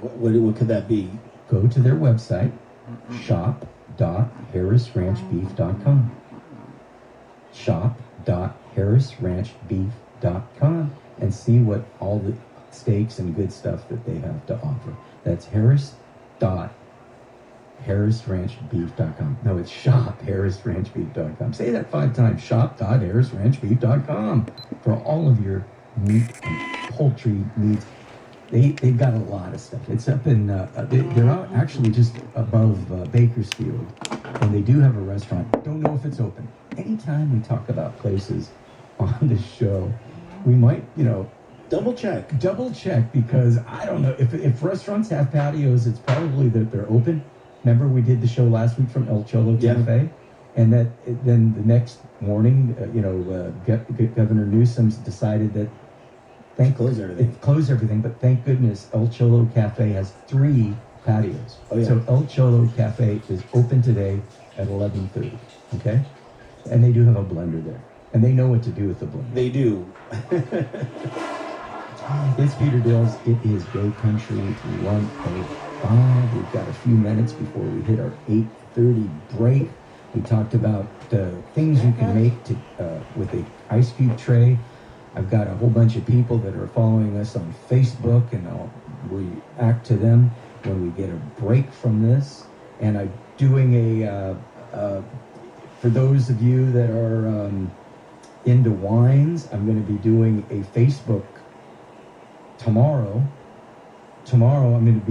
What could that be? Go to their website, shop.harrisranchbeef.com. Shop.harrisranchbeef.com, and see what all the steaks and good stuff that they have to offer. That's harrisranchbeef.com. No, it's shop.harrisranchbeef.com. Say that 5 times. Shop.harrisranchbeef.com for all of your meat and poultry needs. They've got a lot of stuff. It's up in, they're out actually just above Bakersfield, and they do have a restaurant. Don't know if it's open. Anytime we talk about places on the show, we might, double check, because I don't know if restaurants have patios, it's probably that they're open. Remember we did the show last week from El Cholo Cafe, and then the next morning, Governor Newsom's decided that close everything, but thank goodness El Cholo Cafe has 3 patios. Oh, yeah. So El Cholo Cafe is open today at 11:30. Okay, and they do have a blender there, and they know what to do with the blender. They do. It's Peter Dills. It is Go Country 105. We've got a few minutes before we hit our 8:30 break. We talked about things you can make with the ice cube tray. I've got a whole bunch of people that are following us on Facebook, and I'll react to them when we get a break from this. And I'm doing for those of you that are into wines, I'm going to be doing a Facebook tomorrow. Tomorrow I'm going to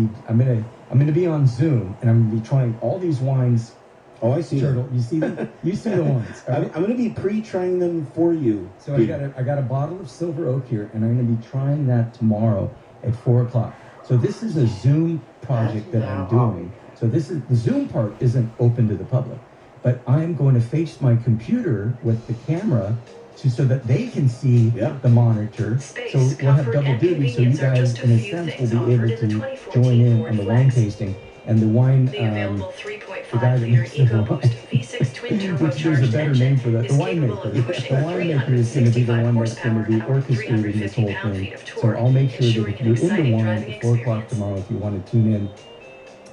be on Zoom, and I'm going to be trying all these wines. Oh, I see. Turtle, you see them? You see the ones. Right? I'm going to be pre-trying them for you. So I got a bottle of Silver Oak here, and I'm going to be trying that tomorrow at 4 o'clock. So this is a Zoom project that I'm doing. So the Zoom part isn't open to the public, but I'm going to face my computer with the camera so that they can see the monitor. So we'll have double duty. So you guys, in a sense, will be able to join in on the wine tasting. And the wine, the available 3.5 liter EcoBoost V6 twin which there's a better name for that. The winemaker. The winemaker is going to be the one that's going to be orchestrating this whole thing. So I'll make sure that if you're into wine at 4 o'clock tomorrow, if you want to tune in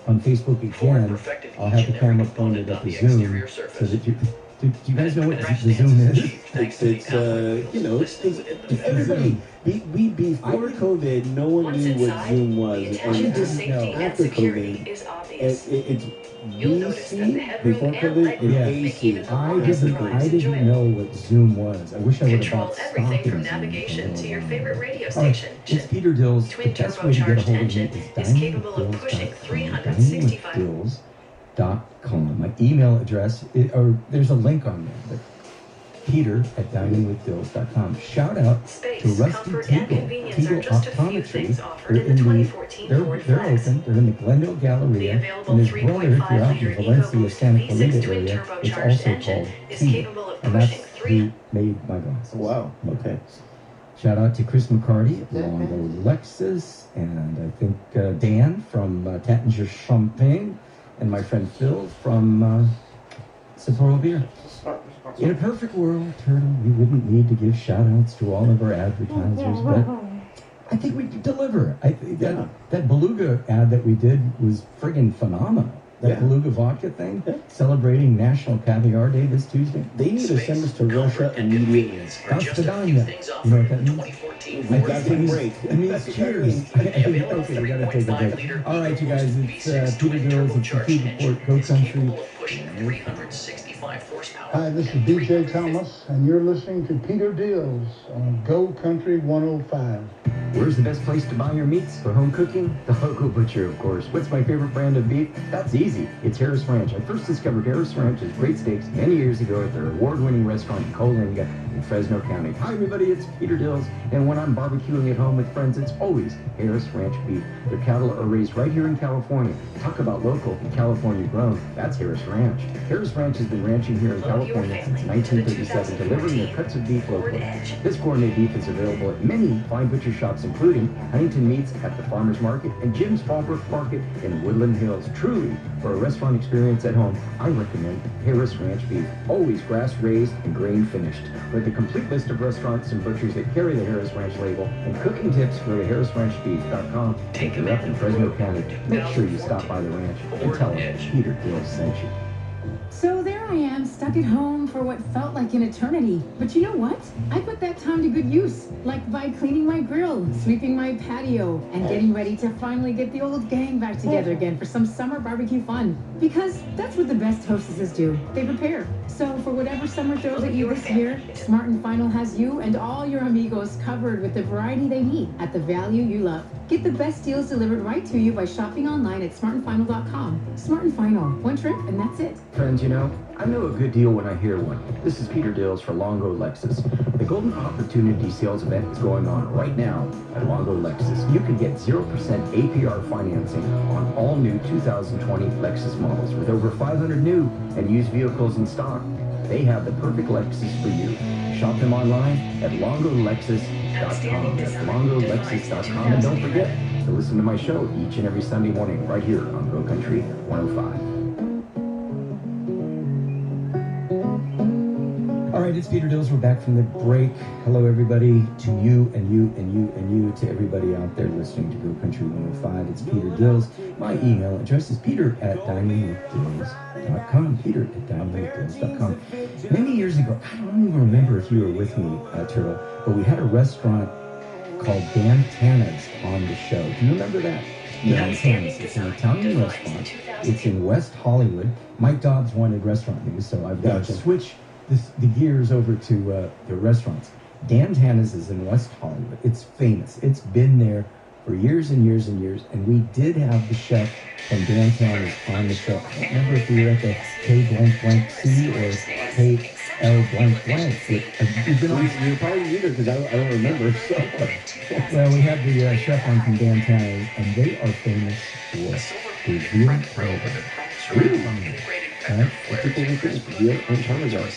on Facebook again, I'll have the camera pointed at the Zoom so that you... Do you guys know what the Zoom is? It's everybody. Before COVID, no one knew what Zoom was, and after COVID, it's VC. Before COVID, it's AC. I didn't know what Zoom was. I wish I would have bought stock everything in from Zoom. navigation to your favorite radio station. It's Peter Dills. The Twin best way to get a hold of me turbocharged is engine is capable of pushing 365. diningwithdills.com. My email address, there's a link on there, but peter@diningwithdills.com. Shout out to Rusty Teagle Optometry. They're open. They're in the Glendale Galleria. And his brother, if you're out in Valencia, Santa Clarita area, it's also called Teagle. And that's who made my glasses. Wow. Okay. Shout out to Chris McCarty at Longo Lexus, and I think Dan from Tattinger Champagne, and my friend Phil from Sapporo Beer. In a perfect world, Turtle, we wouldn't need to give shout-outs to all of our advertisers, but I think we could deliver. I think that Beluga ad that we did was friggin' phenomenal. That Beluga vodka thing, celebrating National Caviar Day this Tuesday. They need to send us to Russia immediately. That's the Danya. You know what that means? I got to break. It means cheers. Okay, we gotta take a break. All right, you guys, it's Peter Dills, it's the Food Report, Go Country. Hi, this is DJ Thomas, and you're listening to Peter Dills on Go Country 105. Where's the best place to buy your meats for home cooking? The Local Butcher, of course. What's my favorite brand of beef? That's easy. It's Harris Ranch. I first discovered Harris Ranch's great steaks many years ago at their award-winning restaurant in Coalinga in Fresno County. Hi, everybody. It's Peter Dills. And when I'm barbecuing at home with friends, it's always Harris Ranch beef. Their cattle are raised right here in California. Talk about local and California grown. That's Harris Ranch. Harris Ranch has been ranching here in California since 1937, delivering their cuts of beef locally. This gourmet beef is available at many fine butcher shops, including Huntington Meats at the Farmers Market and Jim's Fallbrook Market in Woodland Hills. Truly, for a restaurant experience at home, I recommend Harris Ranch beef. Always grass-raised and grain-finished. Let the a complete list of restaurants and butchers that carry the Harris Ranch label and cooking tips, go to harrisranchbeef.com. If you're up in Fresno County, make sure you stop by the ranch and tell them Peter Dill sent you. So there I am, stuck at home for what felt like an eternity. But you know what? I put that time to good use, like by cleaning my grill, sweeping my patio, and getting ready to finally get the old gang back together again for some summer barbecue fun. Because that's what the best hostesses do. They prepare. So for whatever summer throws at you this year, Smart & Final has you and all your amigos covered with the variety they need at the value you love. Get the best deals delivered right to you by shopping online at smartandfinal.com. Smart & Final. One trip and that's it. Friends, you know, I know a good deal when I hear one. This is Peter Dills for Longo Lexus. The Golden Opportunity Sales event is going on right now at Longo Lexus. You can get 0% APR financing on all new 2020 Lexus models with over 500 new and used vehicles in stock. They have the perfect Lexus for you. Shop them online at longolexus.com. That's longolexus.com. And don't forget to listen to my show each and every Sunday morning right here on Go Country 105. All right, it's Peter Dills. We're back from the break. Hello, everybody, to you and you and you and you, to everybody out there listening to Go Country 105. It's Peter Dills. My email address is peter@diningwithdills.com. peter@diningwithdills.com. Many years ago, I don't even remember if you were with me, Turtle, but we had a restaurant called Dan Tana's on the show. Do you remember that? Dan Tana's. It's an Italian restaurant. It's in West Hollywood. Mike Dobbs wanted restaurant news, so I've got to switch the gears over to the restaurants. Dan Tana's is in West Hollywood. It's famous. It's been there for years and years and years. And we did have the chef from Dan Tana's on the show. I don't remember if we were at the K-blank-blank-C or K-L-blank-blank. We've been on. You're probably neither because I don't remember. So. Well, we have the chef on from Dan Tana's, and they are famous for the veal flavor. Right?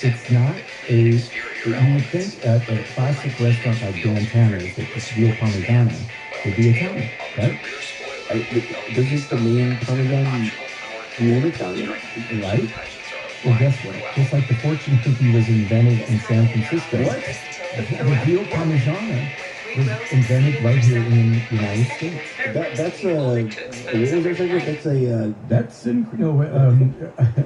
It's not a, you would think at a classic restaurant like Dan Tana's that the veal parmigiana would be Italian, right? This is the main parmesan in Italian, right? Well, guess what? Just like the fortune cookie was invented in San Francisco. What? The veal parmigiana was invented right here in the United States. That's what was I saying? That's wait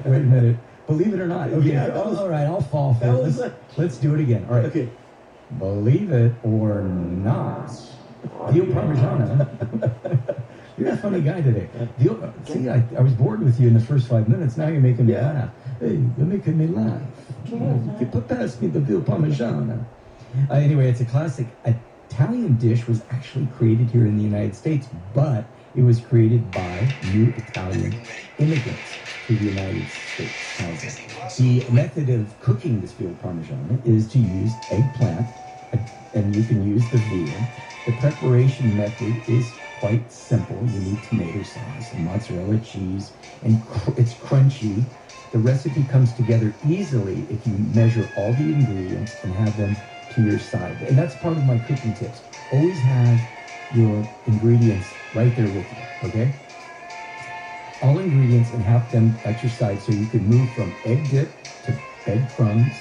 a minute. Believe it or not. Okay, Yeah, that was- all right, I'll fall for it. Let's do it again. All right. Okay. Believe it or not, veal parmigiana. You're a funny guy today. See, I was bored with you in the first 5 minutes. Now you're making me laugh. Hey, you're making me laugh. You put past me the veal parmigiana. Anyway, it's a classic Italian dish. Was actually created here in the United States, but it was created by new Italian immigrants to the United States. The method of cooking this veal parmigiana is to use eggplant, and you can use the veal. The preparation method is quite simple. You need tomato sauce and mozzarella cheese, and it's crunchy. The recipe comes together easily if you measure all the ingredients and have them to your side. And that's part of my cooking tips. Always have your ingredients right there with you, okay? All ingredients, and have them at your side so you can move from egg dip to breadcrumbs.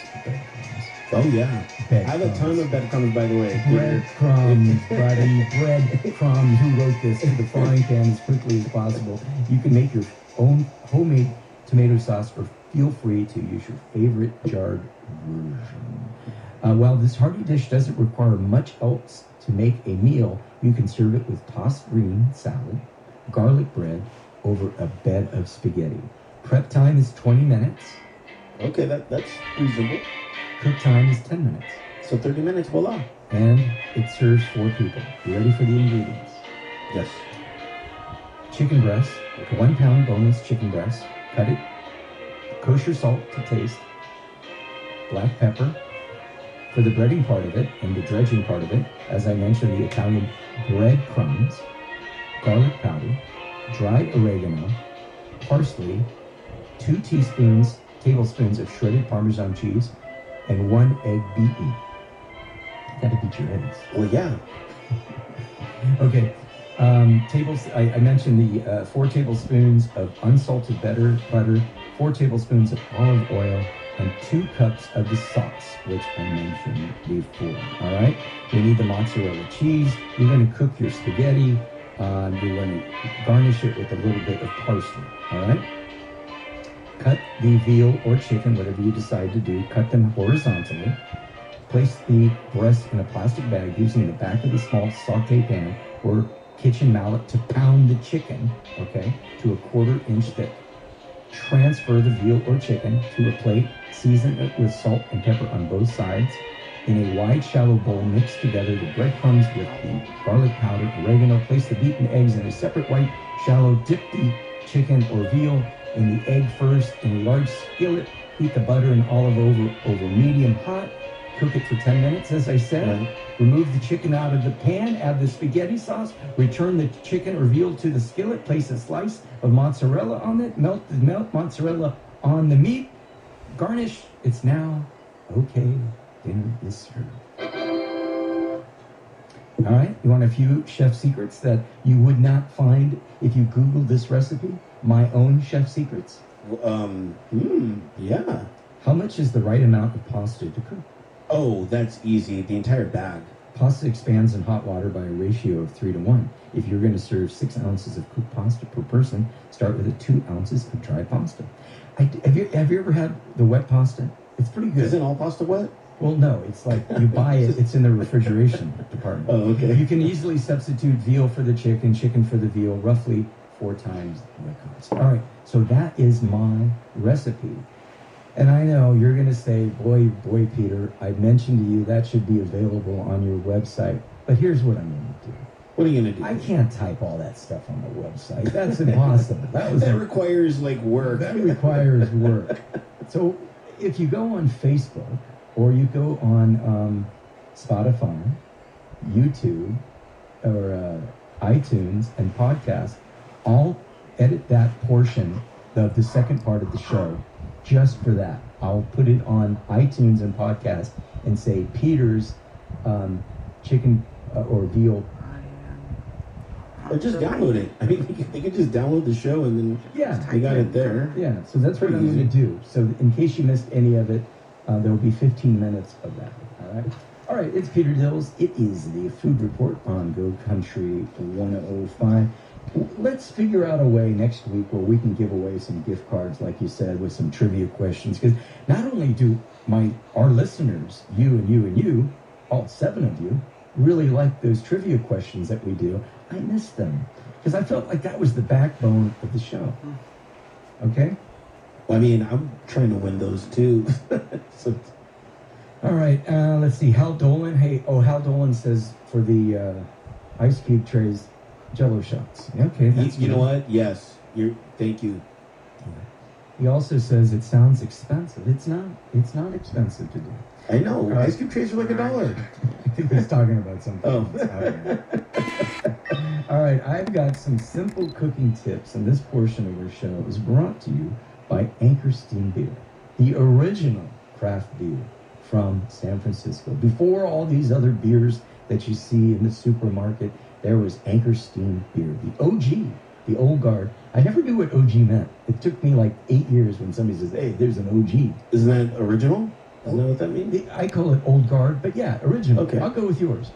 Oh, yeah. I have a ton of breadcrumbs, by the way. Breadcrumbs, buddy. Breadcrumbs. Who wrote this? To the frying pan as quickly as possible. You can make your own homemade tomato sauce, or feel free to use your favorite jarred version. While this hearty dish doesn't require much else to make a meal, you can serve it with tossed green salad, garlic bread, over a bed of spaghetti. Prep time is 20 minutes. Okay, that's reasonable. Cook time is 10 minutes. So 30 minutes, voila. And it serves 4 people. You ready for the ingredients? Yes. Chicken breast, 1 pound boneless chicken breast. Cut it. Kosher salt to taste. Black pepper. For the breading part of it and the dredging part of it, as I mentioned, the Italian breadcrumbs, garlic powder, dried oregano, parsley, 2 tablespoons of shredded Parmesan cheese, and 1 egg beaten. You gotta beat your eggs. Well, yeah. Okay. I mentioned the 4 tablespoons of unsalted butter, 4 tablespoons of olive oil, and 2 cups of the sauce, which I mentioned before. All right? You need the mozzarella cheese. You're going to cook your spaghetti. You're going to garnish it with a little bit of parsley. All right? Cut the veal or chicken, whatever you decide to do. Cut them horizontally. Place the breast in a plastic bag using the back of the small saute pan or kitchen mallet to pound the chicken, okay, to a 1/4 inch thick. Transfer the veal or chicken to a plate, season it with salt and pepper on both sides. In a wide, shallow bowl, mix together the breadcrumbs with the garlic powder, oregano. Place the beaten eggs in a separate white, shallow. Dip the chicken or veal in the egg first in a large skillet. Heat the butter and olive over medium hot. Cook it for 10 minutes, as I said. Right. Remove the chicken out of the pan, add the spaghetti sauce, return the chicken or veal to the skillet, place a slice of mozzarella on it, melt mozzarella on the meat, garnish. It's now okay. Dinner is served. All right, you want a few chef secrets that you would not find if you Googled this recipe? My own chef secrets? Yeah. How much is the right amount of pasta to cook? Oh, that's easy. The entire bag. Pasta expands in hot water by a ratio of 3 to 1. If you're going to serve 6 ounces of cooked pasta per person, start with 2 ounces of dry pasta. Have you ever had the wet pasta? It's pretty good. Isn't all pasta wet? Well, no, it's like you buy it, it's in the refrigeration department. Oh, okay. You can easily substitute veal for the chicken, chicken for the veal, roughly 4 times the cost. All right, so that is my recipe. And I know you're going to say, boy, Peter, I mentioned to you that should be available on your website. But here's what I'm going to do. What are you going to do? I can't type all that stuff on the website. That's impossible. That requires, like, work. That requires work. So if you go on Facebook or you go on Spotify, YouTube, or iTunes and podcasts, I'll edit that portion of the second part of the show just for that. I'll put it on iTunes and podcast and say Peter's chicken or veal. Or just download it. I mean, they could just download the show and then they got it there. Yeah, so that's what I'm going to do. So in case you missed any of it, there will be 15 minutes of that. All right, it's Peter Dills. It is the Food Report on Go Country 105. Let's figure out a way next week where we can give away some gift cards, like you said, with some trivia questions. Because not only do our listeners, you and you and you, all 7 of you, really like those trivia questions that we do, I miss them. Because I felt like that was the backbone of the show. Okay? Well, I mean, I'm trying to win those too. All right, let's see. Hal Dolan. Hal Dolan says for the ice cube trays, Jello shots. Okay, that's you know what? Yes. Thank you. He also says it sounds expensive. It's not. It's not expensive to do. I know. Ice cube trays are like $1. I think he's talking about something. All right, I've got some simple cooking tips, and this portion of our show is brought to you by Anchor Steam Beer, the original craft beer from San Francisco. Before all these other beers that you see in the supermarket, there was Anchor Steam Beer, the OG, the old guard. I never knew what OG meant. It took me like 8 years when somebody says, hey, there's an OG. Isn't that original? Isn't that what that means? I call it old guard, but yeah, original. Okay. I'll go with yours.